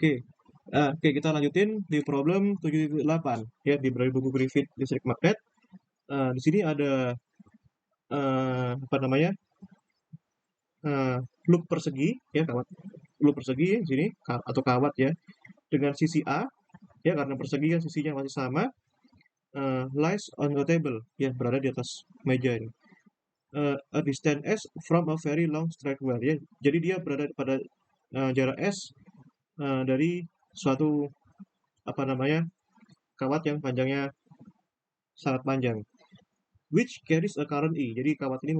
Oke, kita lanjutin di problem 7.8 ya dari buku Griffith District Magnet. Di sini ada apa namanya eh, loop persegi ya kawat loop persegi di sini atau kawat ya dengan sisi A ya karena persegi kan sisinya masih sama lies on the table ya berada di atas meja ini. A distance s from a very long straight wire ya jadi dia berada pada jarak s dari suatu apa namanya kawat yang panjangnya sangat panjang which carries a current E. Jadi kawat ini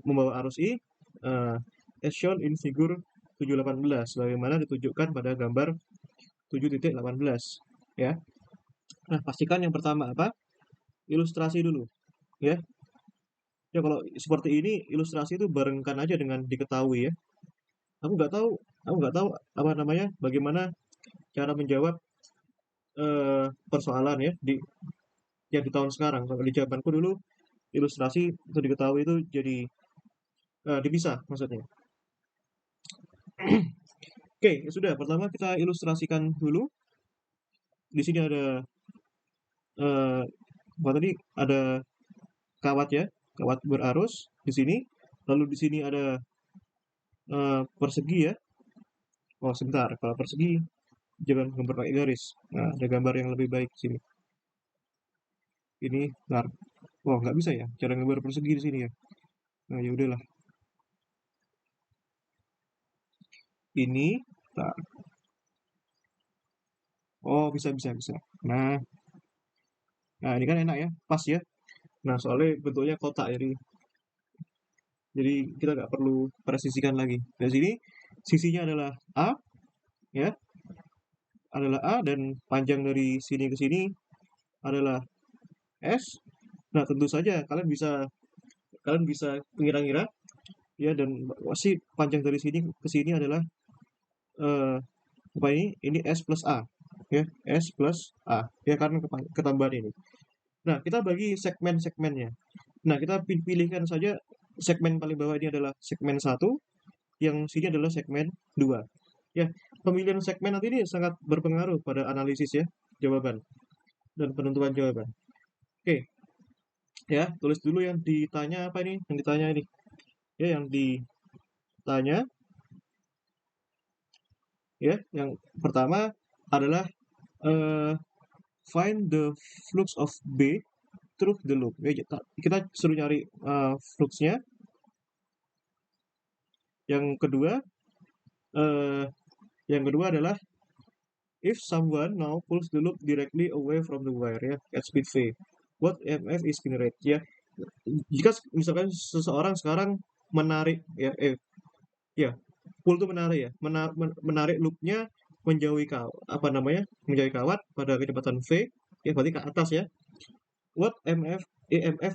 membawa arus I as shown in figure 7.18 bagaimana ditunjukkan pada gambar 7.18 ya. Nah, pastikan yang pertama apa? Ilustrasi dulu ya. Ya kalau seperti ini ilustrasi itu barengkan aja dengan diketahui ya. Aku nggak tahu, aku nggak tahu apa namanya, bagaimana cara menjawab persoalan ya di tahun sekarang. Kalau di zamanku dulu ilustrasi untuk diketahui itu jadi dipisah maksudnya. Oke, ya sudah. Pertama kita ilustrasikan dulu. Di sini ada apa tadi? Ada kawat ya, kawat berarus di sini. Lalu di sini ada persegi ya. Oh, sebentar. Kalau persegi jangan gambar pakai garis. Nah, ada gambar yang lebih baik di sini. Ini, bentar. Oh, nggak bisa ya. Cara gambar persegi di sini ya. Nah, ya udahlah. Ini, bentar. Oh, bisa, bisa, bisa. Nah, nah ini kan enak ya, pas ya. Nah, soalnya bentuknya kotak, jadi kita nggak perlu presisikan lagi. Dari sini sisinya adalah A, ya, adalah A dan panjang dari sini ke sini adalah S. Nah, tentu saja kalian bisa mengira-ngira ya dan masih panjang dari sini ke sini adalah eh, apa ini? Ini S plus A, ya, S plus A, ya karena ketambahan ini. Nah, kita bagi segmen-segmennya. Nah, kita pilihkan saja segmen paling bawah ini adalah segmen satu, yang sini adalah segmen 2. Ya, pemilihan segmen nanti ini sangat berpengaruh pada analisis ya, jawaban dan penentuan jawaban. Oke, ya, tulis dulu yang ditanya apa ini? Yang ditanya ini. Ya, yang ditanya ya, yang pertama adalah eh, find the flux of B through the loop. Ya, kita suruh nyari fluxnya. Yang kedua, eh, yang kedua adalah if someone now pulls the loop directly away from the wire ya at speed v, what EMF is generated ya. Jika misalkan seseorang sekarang menarik ya pull itu menarik ya, menarik loopnya menjauhi apa namanya menjauhi kawat pada kecepatan v ya berarti ke atas ya. What EMF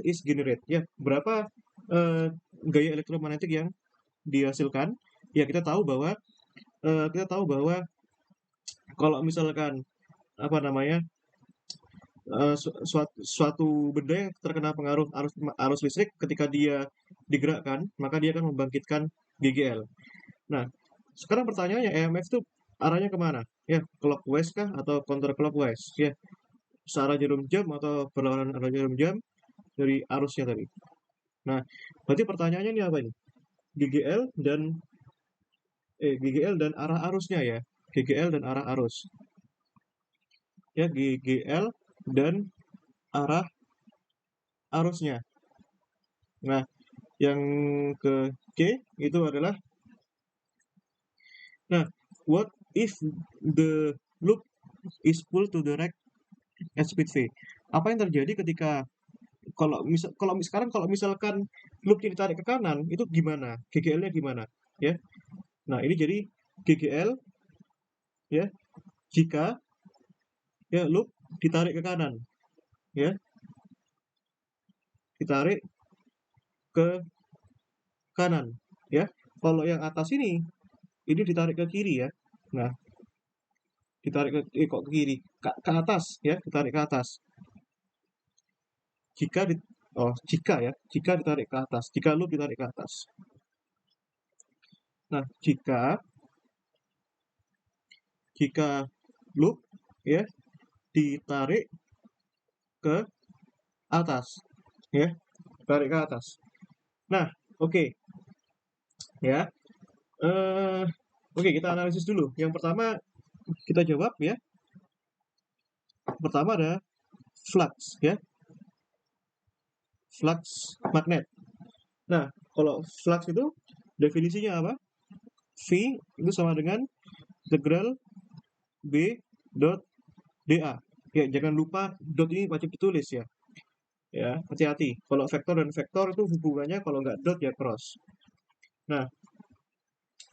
is generated ya, berapa eh, gaya elektromagnetik yang dihasilkan ya. Kita tahu bahwa kalau misalkan apa namanya suatu benda yang terkena pengaruh arus listrik ketika dia digerakkan, maka dia akan membangkitkan GGL. Nah, sekarang pertanyaannya EMF itu arahnya kemana? Ya, clockwise kah atau counterclockwise? Ya, searah jarum jam atau berlawanan arah jarum jam dari arusnya tadi. Nah, berarti pertanyaannya ini apa ini? GGL dan arah arusnya ya. GGL dan arah arus. Ya, GGL dan arah arusnya. Nah, yang ke G itu adalah, nah, what if the loop is pulled to the right at speed v? Apa yang terjadi ketika kalau misalkan loopnya ditarik ke kanan itu gimana? GGL-nya gimana? Ya. Nah, ini jadi GGL ya jika ya loop ditarik ke kanan ya, ditarik ke kanan ya. Kalau yang atas ini ditarik ke kiri ya. Nah, ditarik kok ke kiri, ke atas ya, ditarik ke atas. Jika di, jika ditarik ke atas, jika loop ditarik ke atas. Nah, jika loop ya ditarik ke atas ya, tarik ke atas. Nah, oke ya. Oke, kita analisis dulu. Yang pertama kita jawab ya. Pertama ada flux ya, flux magnet. Nah, kalau flux itu definisinya apa? V itu sama dengan integral B dot dA. Ya, jangan lupa dot ini wajib ditulis ya. Ya, hati-hati. Kalau vektor dan vektor itu hubungannya kalau nggak dot ya cross. Nah,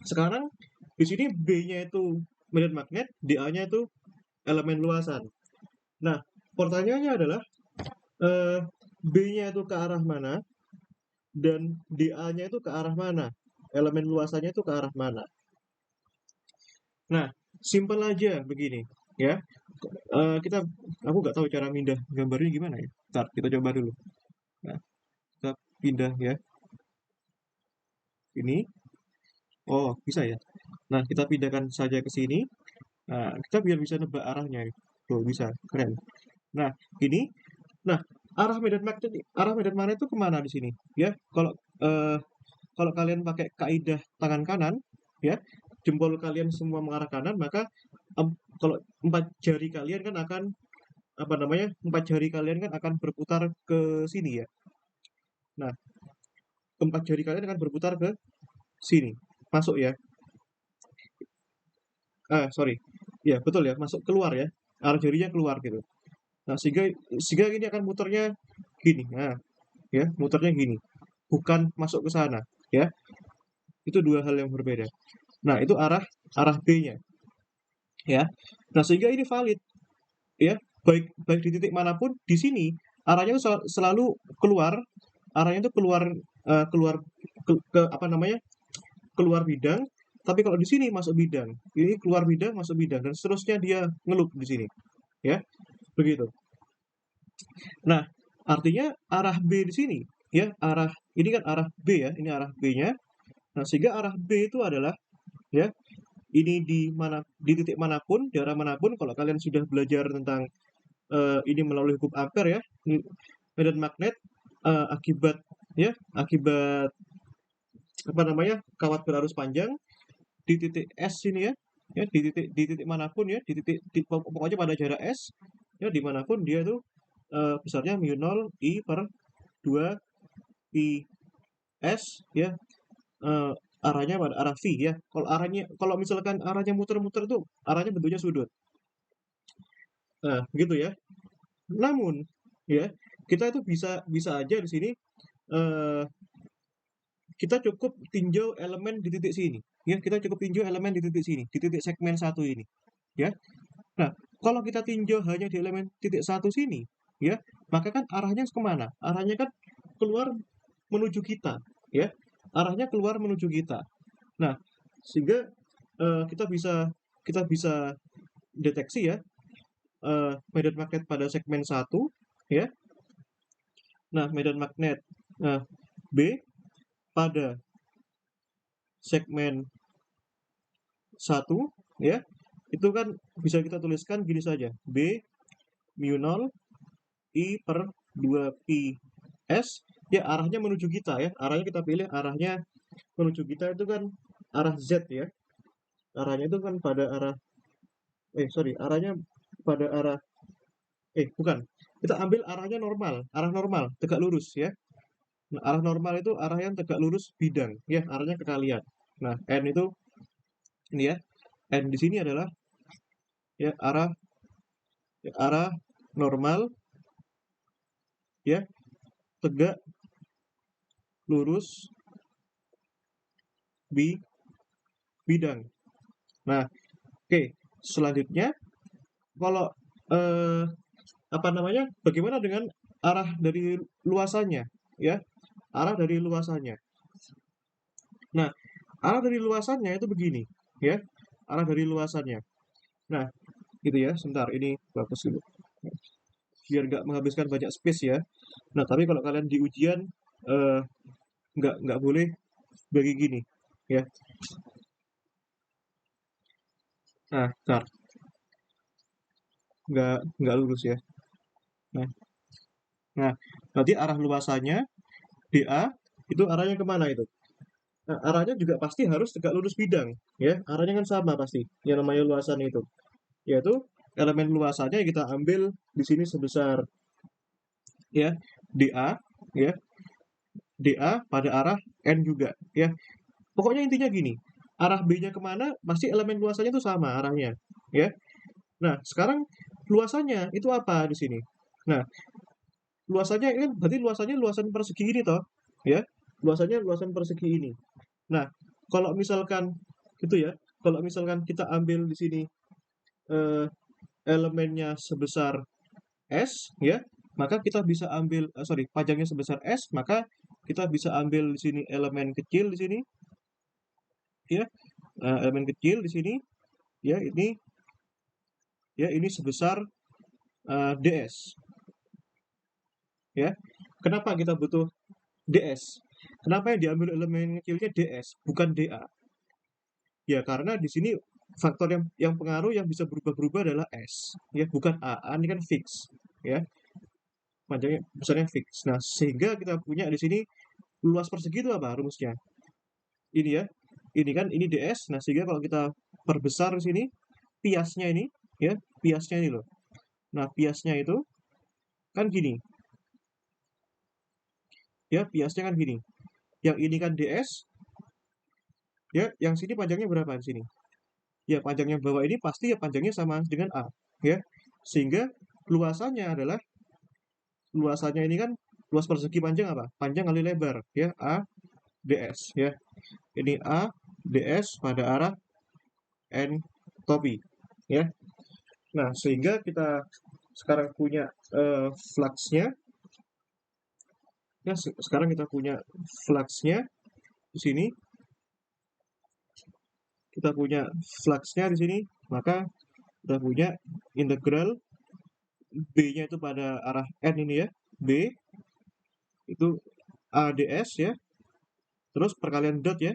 sekarang di sini B-nya itu medan magnet, dA-nya itu elemen luasan. Nah, pertanyaannya adalah B-nya itu ke arah mana dan dA-nya itu ke arah mana? Elemen luasannya itu ke arah mana? Nah, simpel aja begini ya. Aku nggak tahu cara pindah gambarnya gimana ya. Ntar kita coba dulu. Nah, kita pindah ya. Ini. Oh, bisa ya. Nah, kita pindahkan saja ke sini. Nah, kita biar bisa nebak arahnya. Tuh, bisa. Keren. Nah, ini. Nah, arah medan magnet itu kemana di sini? Ya, eh, kalau kalian pakai kaidah tangan kanan, ya, jempol kalian semua mengarah kanan, maka kalau empat jari kalian kan akan apa namanya? Empat jari kalian kan akan berputar ke sini ya. Nah, empat jari kalian akan berputar ke sini. Masuk ya. Sorry. Ya, betul ya, masuk keluar ya. Arah jarinya keluar gitu. Nah, sehingga ini akan muternya gini. Nah, ya, muternya gini. Bukan masuk ke sana, ya. Itu dua hal yang berbeda. Nah, itu arah arah B-nya, ya. Nah, sehingga ini valid, ya. Baik baik di titik manapun di sini arahnya itu selalu keluar, arahnya itu keluar keluar ke apa namanya? Keluar bidang, tapi kalau di sini masuk bidang. Ini keluar bidang, masuk bidang dan seterusnya dia ngelup di sini, ya. Begitu. Nah, artinya arah B di sini, ya, ini kan arah B ya, ini arah B-nya. Nah, sehingga arah B itu adalah, ya, ini di titik manapun, di arah manapun, kalau kalian sudah belajar tentang ini melalui hukum Ampere ya, ini medan magnet akibat ya, akibat apa namanya kawat berarus panjang di titik S ini ya, ya di titik manapun ya, pokoknya pada jarak S ya dimanapun dia itu besarnya mu 0 I per 2 pi S ya, eh, arahnya pada arah V ya. Kalau misalkan arahnya muter-muter tuh arahnya bentuknya sudut. Nah, begitu ya. Namun ya, kita itu bisa bisa aja di sini eh, kita cukup tinjau elemen di titik sini. Ya, kita cukup tinjau elemen di titik sini, di titik segmen satu ini. Ya. Nah, kalau kita tinjau hanya di elemen titik satu sini, ya, maka kan arahnya kemana? Arahnya kan keluar menuju kita, ya. Arahnya keluar menuju kita. Nah, sehingga kita bisa deteksi ya medan magnet pada segmen satu, ya. Nah, medan magnet B pada segmen satu, ya. Itu kan bisa kita tuliskan gini saja. B mu 0 I per 2 pi S, ya arahnya menuju kita ya. Arahnya kita pilih arahnya menuju kita itu kan arah Z ya. Arahnya itu kan pada arah arahnya pada arah bukan. Kita ambil arahnya normal, arah normal, tegak lurus ya. Nah, arah normal itu arah yang tegak lurus bidang ya, arahnya ke kalian. Nah, N itu ini ya. N di sini adalah ya arah normal ya, tegak lurus bidang. Nah, oke, selanjutnya kalau apa namanya? Bagaimana dengan arah dari luasannya, ya? Arah dari luasannya. Nah, arah dari luasannya itu begini, ya. Arah dari luasannya. Nah, gitu ya. Sebentar, ini bagus dulu. Biar nggak menghabiskan banyak space ya. Nah, tapi kalau kalian di ujian eh, nggak boleh bagi gini, ya. Nah, bentar. Nggak lurus ya. Nah, nah, berarti arah luasannya DA itu arahnya kemana itu? Nah, arahnya juga pasti harus tegak lurus bidang, ya. Arahnya kan sama pasti. Yang namanya luasan itu, yaitu elemen luasannya yang kita ambil di sini sebesar ya DA, ya DA pada arah N juga, ya. Pokoknya intinya gini, arah B-nya kemana, pasti elemen luasannya itu sama arahnya, ya. Nah, sekarang luasannya itu apa di sini? Nah, luasannya ini kan berarti luasannya luasan persegi ini toh, ya. Luasannya luasan persegi ini. Nah, kalau misalkan gitu ya, kalau misalkan kita ambil di sini eh, elemennya sebesar S, ya, maka kita bisa ambil, sorry, panjangnya sebesar S, maka kita bisa ambil di sini elemen kecil di sini, ya, elemen kecil di sini, ya, ini sebesar ds, ya. Kenapa kita butuh ds? Kenapa yang diambil elemen kecilnya ds, bukan da? Ya karena di sini faktor yang pengaruh yang bisa berubah-berubah adalah s, ya, bukan a. A ini kan fix, ya, panjangnya besarnya fix. Nah, sehingga kita punya di sini luas persegi itu apa rumusnya? Ini ya. Ini kan ini ds. Nah, sehingga kalau kita perbesar di sini piasnya ini, ya, piasnya ini loh. Nah, piasnya itu kan gini. Ya, piasnya kan gini. Yang ini kan ds, ya, yang sini panjangnya berapa di sini? Ya, panjangnya bawah ini pasti ya panjangnya sama dengan A, ya. Sehingga luasannya adalah luasannya ini kan luas persegi panjang apa? Panjang kali lebar, ya, A ds, ya. Ini A ds pada arah N topi, ya. Nah, sehingga kita sekarang punya fluxnya, ya, sekarang kita punya fluxnya di sini, kita punya fluxnya di sini, maka kita punya integral B-nya itu pada arah N ini ya, B itu ADS ya, terus perkalian dot ya,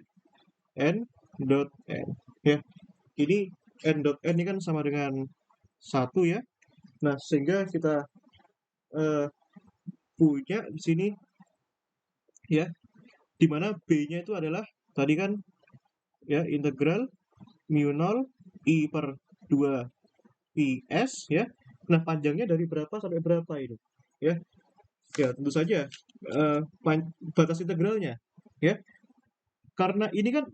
N dot N ya. Ini N dot N ini kan sama dengan 1 ya. Nah, sehingga kita eh, punya di sini ya, di mana B-nya itu adalah tadi kan ya integral mu 0 I per 2 PS ya. Nah, panjangnya dari berapa sampai berapa ini? Ya, ya tentu saja batas integralnya ya. Karena ini kan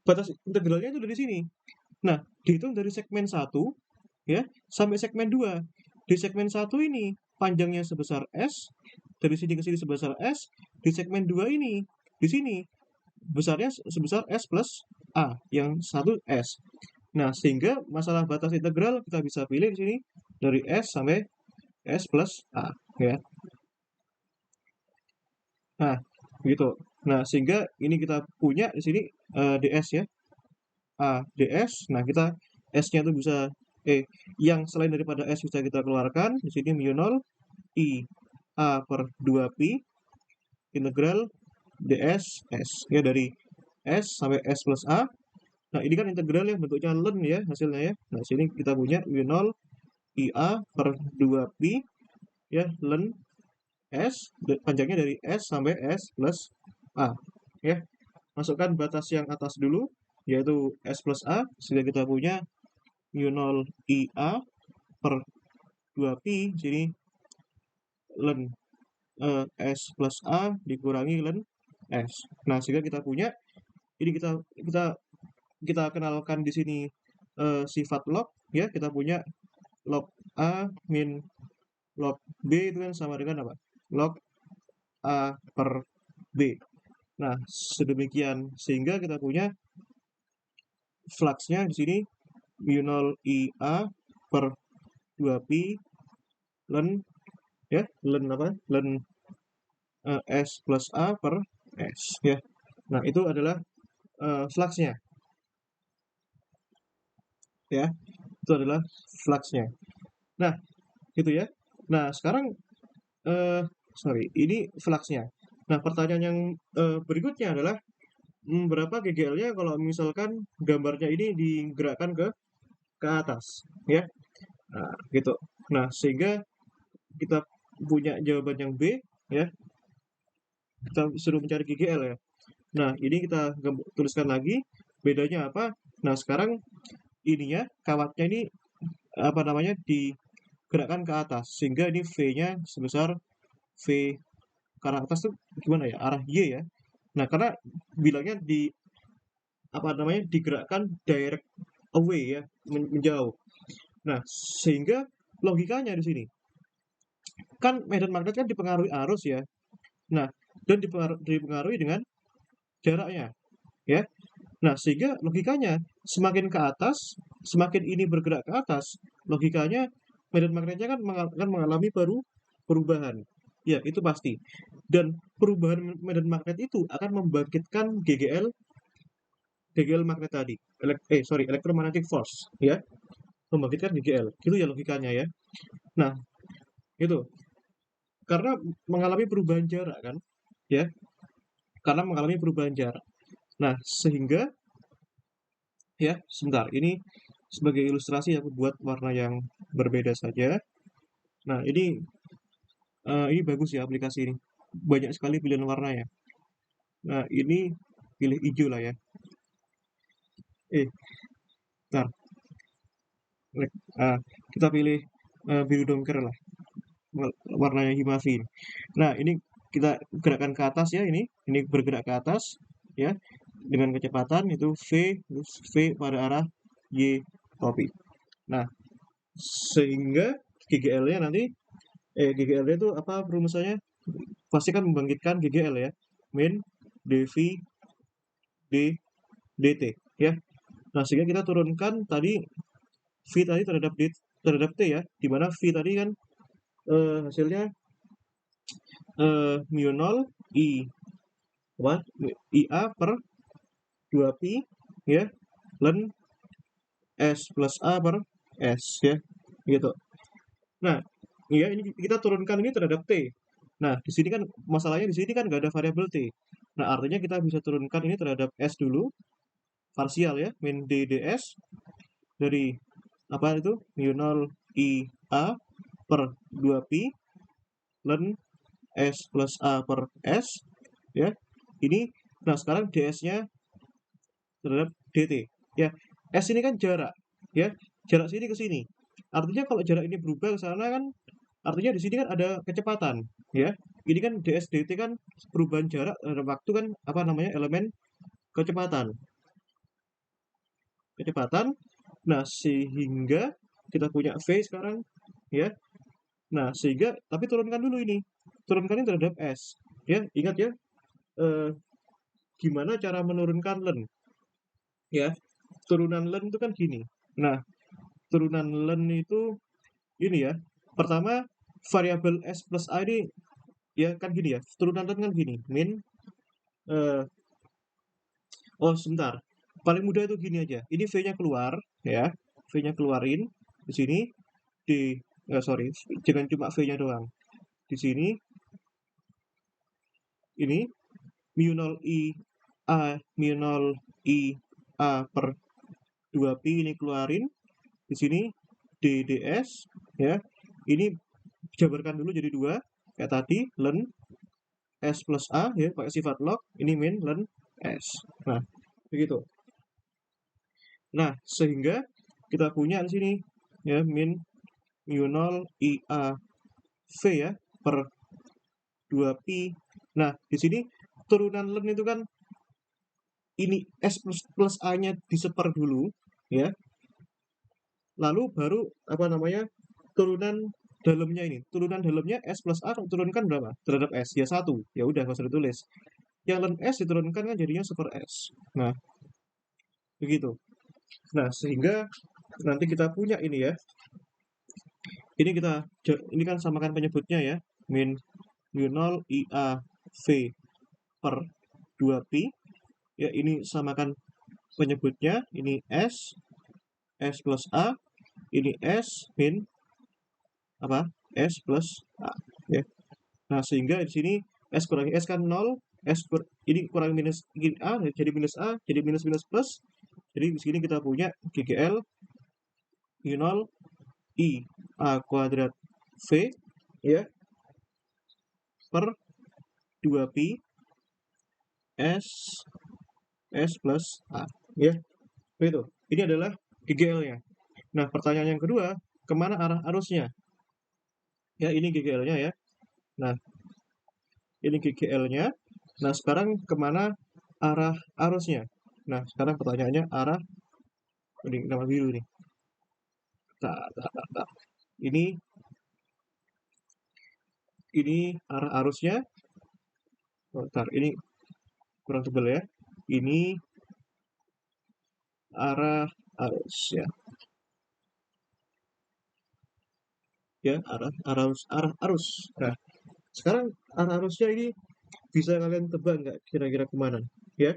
batas integralnya itu dari sini. Nah, dihitung dari segmen 1 ya sampai segmen 2. Di segmen 1 ini panjangnya sebesar S, dari sini ke sini sebesar S, di segmen 2 ini di sini besarnya sebesar S plus A, yang satu S. Nah, sehingga masalah batas integral kita bisa pilih di sini dari S sampai S plus A ya. Nah, gitu. Nah, sehingga ini kita punya di sini ds ya. A ds. Nah, kita S-nya itu bisa yang selain daripada S bisa kita keluarkan. Di sini mu 0 I A per 2pi integral ds S ya, dari S sampai S plus A. Nah, ini kan integral yang bentuknya ln ya hasilnya ya. Nah, sini kita punya mu 0 IA per 2pi ya ln S, panjangnya dari S sampai S plus A ya. Masukkan batas yang atas dulu, yaitu S plus A, sehingga kita punya mu 0 IA per 2pi, sini ln S plus A dikurangi ln S. Nah, sehingga kita punya, ini kita kita kenalkan di sini sifat log ya, kita punya log A min log B itu kan sama dengan apa? Log A per B. Nah, sedemikian sehingga kita punya fluxnya di sini mu 0 IA per 2pi ln ya, ln apa? Ln S plus A per S ya. Nah, itu adalah fluxnya ya. Itu adalah fluxnya. Nah, gitu ya. Nah, sekarang sorry, ini fluxnya. Nah, pertanyaan yang berikutnya adalah berapa GGL-nya kalau misalkan gambarnya ini digerakkan ke ke atas, ya. Nah, gitu. Nah, sehingga kita punya jawaban yang B, ya. Kita suruh mencari GGL ya. Nah, ini kita tuliskan lagi bedanya apa. Nah, sekarang ininya kawatnya ini apa namanya digerakkan ke atas sehingga ini V-nya sebesar V ke arah atas tuh gimana ya? Arah Y ya. Nah, karena bilangnya apa namanya digerakkan direct away ya, menjauh. Nah, sehingga logikanya di sini kan medan magnet kan dipengaruhi arus ya. Nah, dan dipengaruhi dengan jaraknya ya. Nah, sehingga logikanya semakin ke atas, semakin ini bergerak ke atas, logikanya medan magnetnya kan akan mengalami perubahan. Ya, itu pasti. Dan perubahan medan magnet itu akan membangkitkan GGL magnet tadi. Electromagnetic force, ya. Membangkitkan GGL. Itu ya logikanya ya. Nah, itu. Karena mengalami perubahan jarak kan, ya. Karena mengalami perubahan jarak. Nah, sehingga ya, sebentar. Ini sebagai ilustrasi aku buat warna yang berbeda saja. Nah, ini bagus ya aplikasi ini. Banyak sekali pilihan warnanya. Nah, ini pilih hijau lah ya. Bentar. Kita pilih biru dongker lah. Warnanya Himavi. Nah, ini kita gerakkan ke atas ya ini bergerak ke atas ya dengan kecepatan itu V pada arah Y topi. Nah, sehingga GGL-nya nanti GGL-nya itu apa rumusannya? Pasti kan membangkitkan GGL ya. Min dV d dt ya. Nah, sehingga kita turunkan tadi V tadi terhadap T ya, di mana V tadi kan hasilnya mu 0 I apa? IA per 2pi ya, ln S plus A per S ya, gitu. Nah, ya ini kita turunkan ini terhadap T. Nah, di sini kan masalahnya di sini kan nggak ada variabel T. Nah, artinya kita bisa turunkan ini terhadap S dulu, parsial ya, min d ds dari apa itu mu 0 I A per 2pi ln S plus A per S ya. Ini nah sekarang ds-nya terhadap dt ya. S ini kan jarak ya, jarak sini ke sini. Artinya kalau jarak ini berubah ke sana kan artinya di sini kan ada kecepatan ya. Ini kan ds dt kan perubahan jarak terhadap waktu kan apa namanya elemen kecepatan. Nah, sehingga kita punya V sekarang ya. Nah, sehingga tapi turunkan dulu ini. Turunkan ini terhadap S. Ya, ingat ya. Eh, Gimana cara menurunkan ln? Ya, turunan ln itu kan gini. Nah, turunan ln itu ini ya. Pertama, variabel S plus A ini ya kan gini ya. Turunan ln kan gini. Min eh, oh sebentar. Paling mudah itu gini aja. Ini V-nya keluar ya. V-nya keluarin di sini sorry, jangan cuma V-nya doang. Di sini ini mu 0 I A mu 0 I A per 2pi ini keluarin di sini DDS ya. Ini jabarkan dulu jadi 2 kayak tadi ln S plus A ya pakai sifat log ini min ln S. Nah, begitu. Nah, sehingga kita punya di sini ya min mu 0 IA V ya per 2pi. Nah, di sini turunan ln itu kan ini S plus A-nya diseper dulu ya. Lalu baru apa namanya? Turunan dalamnya ini. Turunan dalamnya S plus A turunkan berapa? Terhadap S ya 1. Ya udah enggak usah ditulis. Yang ln S diturunkan kan jadinya super S. Nah, begitu. Nah, sehingga nanti kita punya ini ya. Ini kan samakan penyebutnya ya. Min mu 0 IA V per 2pi. Ya, ini samakan penyebutnya. Ini S plus A. Ini S min apa? S plus A. Ya. Nah, sehingga di sini S kurangi S kan 0. Ini kurang minus A jadi minus A, jadi minus minus plus. Jadi di sini kita punya GGL mu0 I A kuadrat V ya per 2pi S plus A ya. Begitu. Ini adalah GGL-nya. Nah, pertanyaan yang kedua, kemana arah arusnya? Ya, ini GGL-nya ya. Nah, ini GGL-nya. Nah, sekarang kemana arah arusnya? Nah, sekarang pertanyaannya arah, ini nama biru nih. Ini arah arusnya. Bentar, ini kurang tebal ya. Ini arah arus ya. Ya, arah arus. Nah, sekarang arah arusnya ini bisa kalian tebak nggak kira-kira kemana? Ya,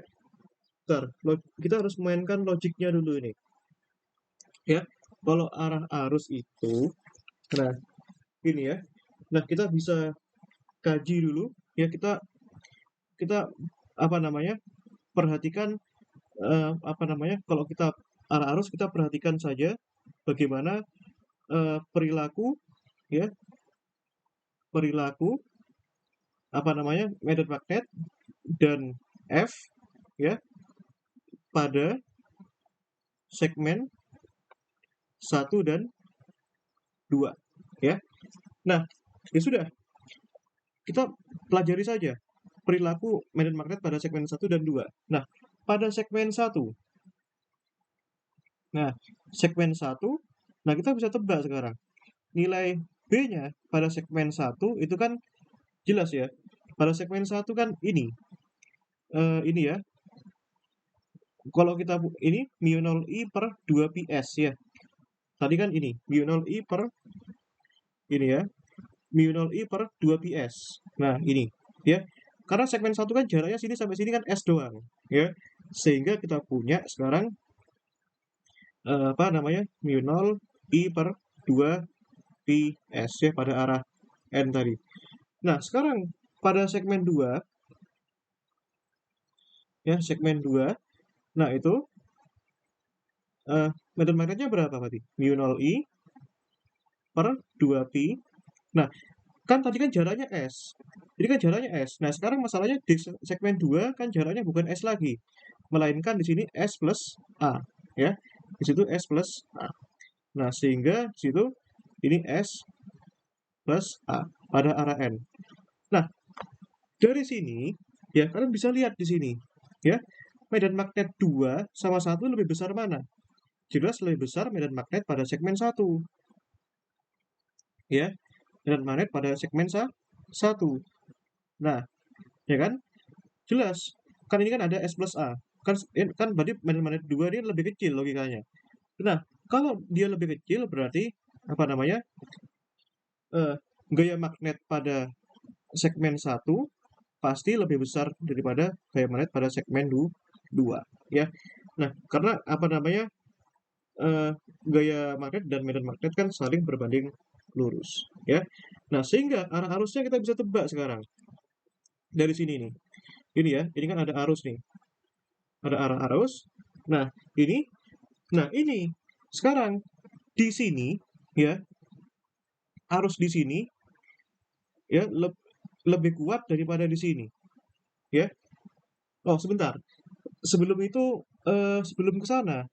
bentar. Kita harus mainkan logiknya dulu ini. Ya, kalau arah arus itu, nah ini ya. Nah, kita bisa kaji dulu. Ya, kita apa namanya? Perhatikan apa namanya? Kalau kita arah arus, kita perhatikan saja bagaimana perilaku ya, perilaku apa namanya? Medan magnet dan F ya pada segmen 1 dan 2 ya. Nah, ya sudah, kita pelajari saja perilaku medan magnet pada segmen 1 dan 2. Nah, pada segmen 1. Nah, segmen 1, nah kita bisa tebak sekarang. Nilai B-nya pada segmen 1 itu kan jelas ya. Pada segmen 1 kan ini. Ini ya. Kalau kita ini mu0i per 2ps ya. Tadi kan ini mu0i per ini ya. mu0i per 2ps. Nah, ini ya. Karena segmen 1 kan jaraknya sini sampai sini kan S doang ya. Sehingga kita punya sekarang apa namanya? mu0 I per 2ps ya pada arah N tadi. Nah, sekarang pada segmen 2 ya, segmen 2. Nah, itu medan magnetnya berapa berarti? mu0 I per 2pi. Nah, kan tadi kan jaraknya S. Jadi kan jaraknya S. Nah, sekarang masalahnya di segmen 2 kan jaraknya bukan S lagi, melainkan di sini S plus A ya. Di situ S plus A. Nah, sehingga di situ ini S plus A pada arah N. Nah, dari sini ya kalian bisa lihat di sini ya. Medan magnet 2 sama 1 lebih besar mana? Jelas lebih besar medan magnet pada segmen 1. Ya, medan magnet pada segmen 1. Nah, ya kan? Jelas. Kan ini kan ada S plus A. Kan berarti medan magnet 2 ini lebih kecil logikanya. Nah, kalau dia lebih kecil berarti apa namanya? Gaya magnet pada segmen 1 pasti lebih besar daripada gaya magnet pada segmen 2 ya. Nah, karena apa namanya? Gaya magnet dan medan magnet kan saling berbanding lurus ya. Nah, sehingga arah arusnya kita bisa tebak sekarang. Dari sini nih. Ini ya, ini kan ada arus nih. Ada arah arus. Nah, ini. Nah, ini. Sekarang di sini ya, arus di sini ya lebih kuat daripada di sini. Ya. Oh, sebentar. Sebelum itu sebelum ke sana,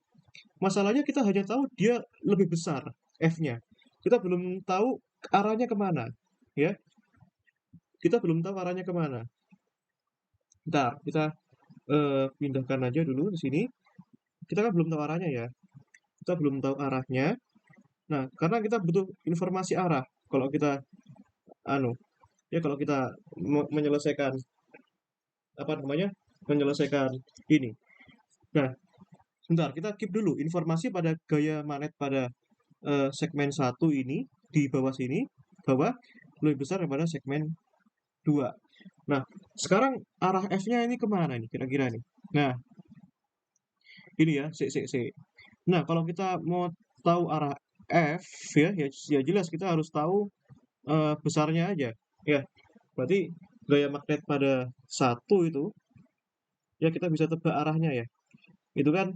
masalahnya kita hanya tahu dia lebih besar F-nya. Kita belum tahu arahnya kemana. Ya. Kita belum tahu arahnya kemana. Bentar, kita pindahkan aja dulu di sini. Kita kan belum tahu arahnya ya. Kita belum tahu arahnya. Nah, karena kita butuh informasi arah. Kalau kita anu, ya kalau kita menyelesaikan apa namanya? Menyelesaikan ini. Nah, bentar, kita keep dulu informasi pada gaya magnet pada segmen 1 ini di bawah sini, bawah lebih besar daripada segmen 2. Nah, sekarang arah F-nya ini kemana nih kira-kira nih? Nah, ini ya, C. Nah, kalau kita mau tahu arah F ya jelas kita harus tahu besarnya aja. Ya, berarti gaya magnet pada 1 itu ya kita bisa tebak arahnya ya. Itu kan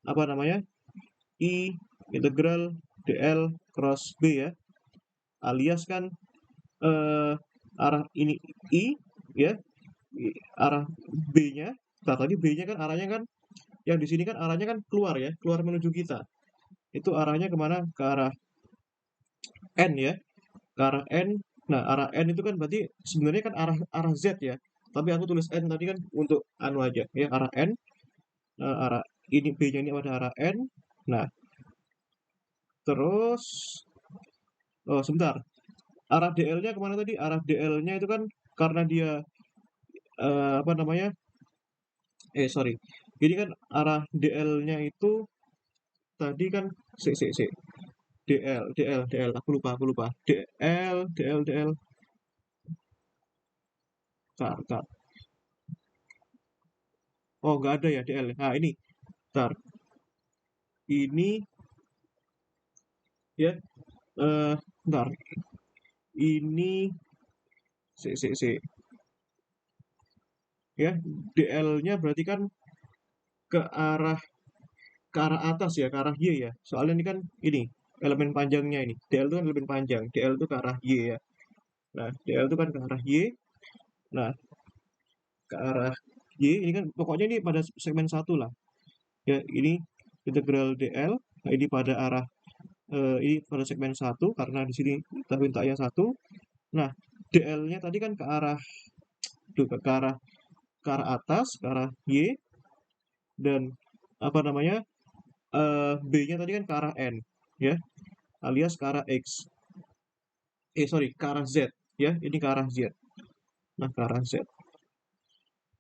apa namanya? I integral dl cross b ya, alias kan arah ini i ya, arah b-nya. Nah, tadi b-nya kan arahnya kan yang di sini kan arahnya kan keluar ya, keluar menuju kita. Itu arahnya kemana? Ke arah n ya, ke arah n. Nah, arah n itu kan berarti sebenarnya kan arah arah z ya. Tapi aku tulis n tadi kan untuk anu aja ya, arah n. Arah ini b-nya ini pada arah n. Nah, terus oh sebentar. Arah dl-nya kemana tadi? Arah dl-nya itu kan karena dia apa namanya? Sorry. Jadi kan arah dl-nya itu tadi kan si dl aku lupa dl. Tar. Oh nggak ada ya dl. Nah ini tar ini ya bentar ini si ya, dl-nya berarti kan ke arah atas ya, ke arah y ya, soalnya ini kan ini elemen panjangnya, ini dl itu kan elemen panjang, dl itu ke arah y ya. Nah, dl itu kan ke arah y. Nah, ke arah y ini kan pokoknya ini pada segmen satu lah ya, ini integral dl. Nah, ini pada arah ini pada segmen satu karena di sini kita mintanya satu. Nah, dl-nya tadi kan ke arah ke arah atas, ke arah y, dan apa namanya b-nya tadi kan ke arah n ya, alias ke arah x. Sorry, ke arah z ya, ini ke arah z. Nah, ke arah z.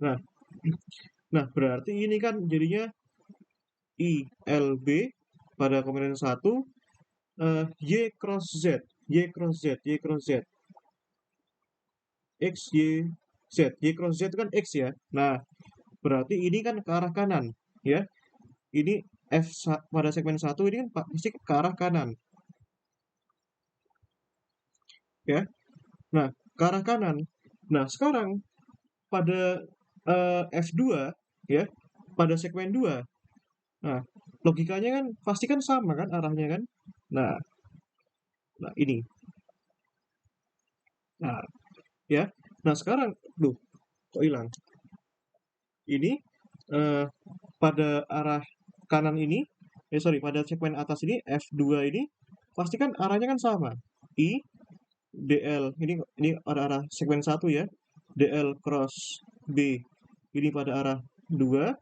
Nah, berarti ini kan jadinya ILB pada komponen 1 Y cross Z, Y cross Z, Y cross Z, X, Y, Z. Y cross Z itu kan X ya. Nah, berarti ini kan ke arah kanan ya. Ini pada segmen 1 ini kan pasti ke arah kanan ya. Nah, ke arah kanan. Nah, sekarang pada F2 ya, pada segmen 2. Nah, logikanya kan pasti kan sama kan arahnya kan. Nah, ini. Nah, ya. Nah, sekarang duh, kok hilang? Ini pada arah kanan ini, sorry, pada segmen atas ini F2 ini pasti kan arahnya kan sama. I DL ini pada arah segmen 1 ya. DL cross B ini pada arah 2.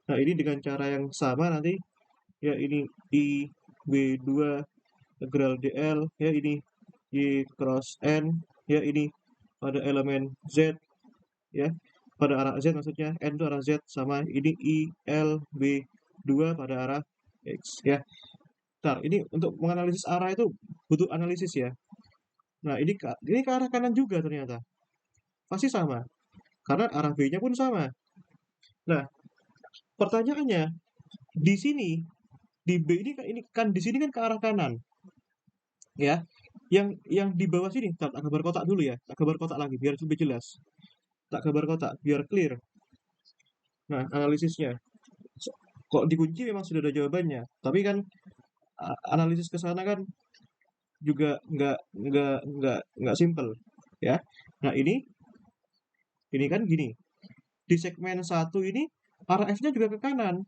Nah, ini dengan cara yang sama nanti ya, ini I B2 integral DL ya, ini Y cross N ya, ini pada elemen Z ya, pada arah Z maksudnya, N itu arah Z, sama ini I L B2 pada arah X ya. Ntar ini untuk menganalisis arah itu butuh analisis ya. Nah, ini ke arah kanan juga ternyata. Pasti sama. Karena arah B-nya pun sama. Nah, pertanyaannya di sini di B ini kan di sini kan ke arah kanan. Ya. Yang di bawah sini tak gambar kotak dulu ya. Tak gambar kotak lagi biar lebih jelas. Tak gambar kotak biar clear. Nah, analisisnya. Kok dikunci memang sudah ada jawabannya. Tapi kan analisis ke sana kan juga nggak simple ya. Nah, ini kan gini. Di segmen 1 ini arah F-nya juga ke kanan.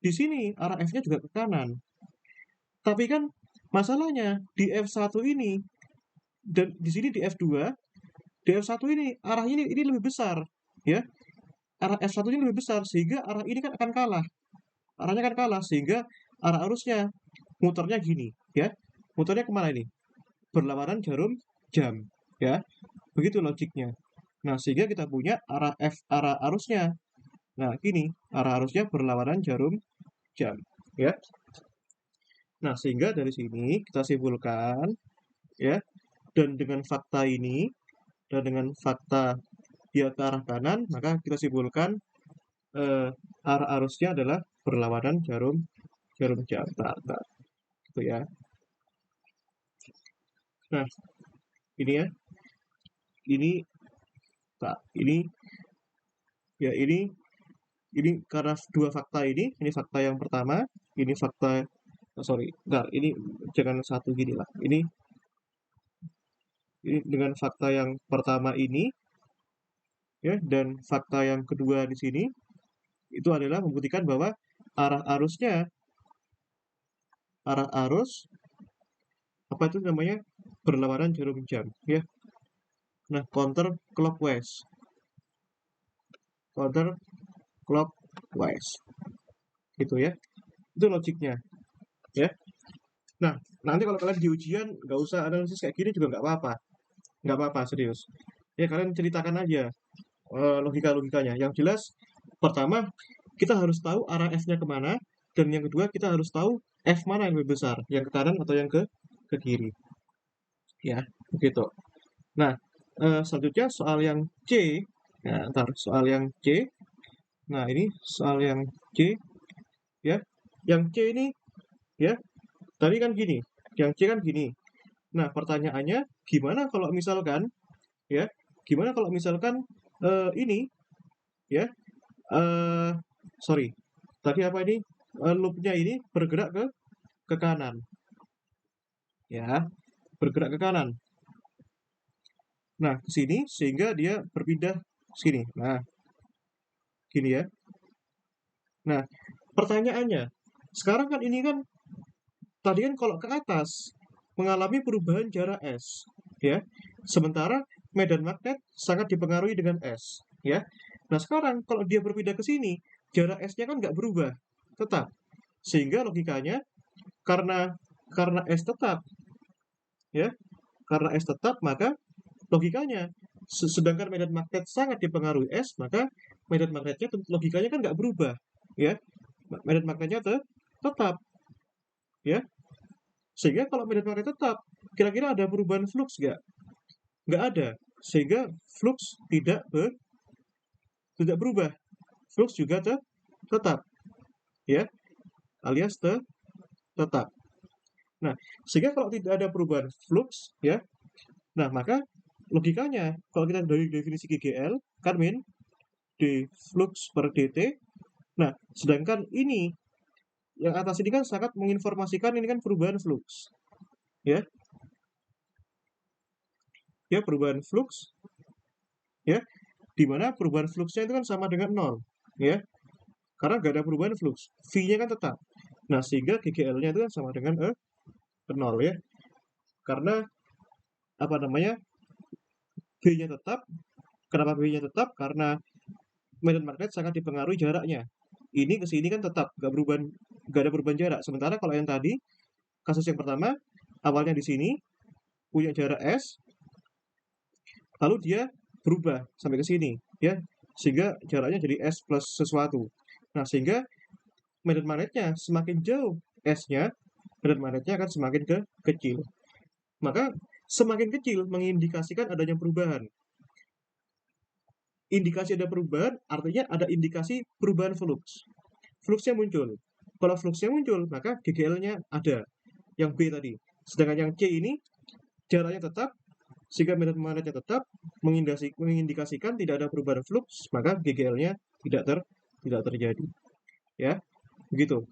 Di sini arah F-nya juga ke kanan. Tapi kan masalahnya di F1 ini dan di sini di F2, di F1 ini arahnya ini lebih besar ya. Arah F1 ini lebih besar sehingga arah ini kan akan kalah. Arahnya akan kalah sehingga arah arusnya muternya gini ya. Muternya kemana ini? Berlawanan jarum jam ya. Begitu logiknya. Nah, sehingga kita punya arah arusnya. Nah, gini, arah arusnya berlawanan jarum jam ya. Nah, sehingga dari sini kita simpulkan ya, dan dengan fakta ini dan dengan fakta dia ke arah kanan, maka kita simpulkan arah arusnya adalah berlawanan jarum jam. Nah, gitu ya. Nah, ini ya. Ini tak ini ya, ini karena dua fakta ini fakta yang pertama, ini fakta sorry, bentar, ini jangan satu gini lah. Ini dengan fakta yang pertama ini, ya, dan fakta yang kedua di sini, itu adalah membuktikan bahwa arah arus, apa itu namanya, berlawanan jarum jam, ya. Nah, counter clockwise, gitu ya. Itu logiknya, ya. Nah, nanti kalau kalian di ujian nggak usah analisis kayak gini juga nggak apa-apa serius. Ya kalian ceritakan aja logika-logikanya. Yang jelas, pertama kita harus tahu arah F-nya kemana, dan yang kedua kita harus tahu F mana yang lebih besar, yang ke kanan atau yang ke kiri. Ya, begitu. Nah, selanjutnya soal yang C. Nah, ntar soal yang C. Nah, ini soal yang C, ya. Yang C ini, ya, tadi kan gini. Yang C kan gini. Nah, pertanyaannya gimana kalau misalkan, ya, gimana kalau misalkan ini, ya, eh sorry, tadi apa ini, loopnya ini bergerak ke kanan, ya, bergerak ke kanan. Nah, ke sini sehingga dia berpindah sini. Nah, gini ya. Nah, pertanyaannya, sekarang kan ini kan tadi kan kalau ke atas mengalami perubahan jarak S, ya. Sementara medan magnet sangat dipengaruhi dengan S, ya. Nah, sekarang kalau dia berpindah ke sini, jarak S-nya kan nggak berubah, tetap. Sehingga logikanya, karena S tetap, ya, karena S tetap, maka logikanya, sedangkan medan magnet sangat dipengaruhi S, maka medan magnetnya logikanya kan nggak berubah, ya. Medan magnetnya tetap, ya. Sehingga kalau medan magnet tetap, kira-kira ada perubahan flux nggak? Nggak ada. Sehingga flux tidak berubah. Flux juga tetap, ya, alias tetap. Nah, sehingga kalau tidak ada perubahan flux, ya, nah maka logikanya kalau kita dari definisi GGL kan min d flux per dt. Nah, sedangkan ini yang atas ini kan sangat menginformasikan ini kan perubahan flux, ya, ya, perubahan flux, ya, di mana perubahan fluxnya itu kan sama dengan nol, ya, karena nggak ada perubahan flux, v-nya kan tetap. Nah, sehingga GGL-nya itu kan sama dengan nol, ya, karena apa namanya, B-nya tetap. Kenapa B-nya tetap? Karena medan magnet sangat dipengaruhi jaraknya. Ini ke sini kan tetap, nggak ada perubahan jarak. Sementara kalau yang tadi, kasus yang pertama, awalnya di sini, punya jarak S, lalu dia berubah sampai ke sini, ya, sehingga jaraknya jadi S plus sesuatu. Nah, sehingga medan magnetnya semakin jauh S-nya, medan magnetnya akan semakin kecil. Maka semakin kecil mengindikasikan adanya perubahan. Indikasi ada perubahan artinya ada indikasi perubahan flux. Fluxnya muncul. Kalau fluxnya muncul, maka GGL-nya ada. Yang B tadi. Sedangkan yang C ini jaraknya tetap, sehingga medan magnetnya tetap, mengindikasikan tidak ada perubahan flux, maka GGL-nya tidak terjadi. Ya, begitu.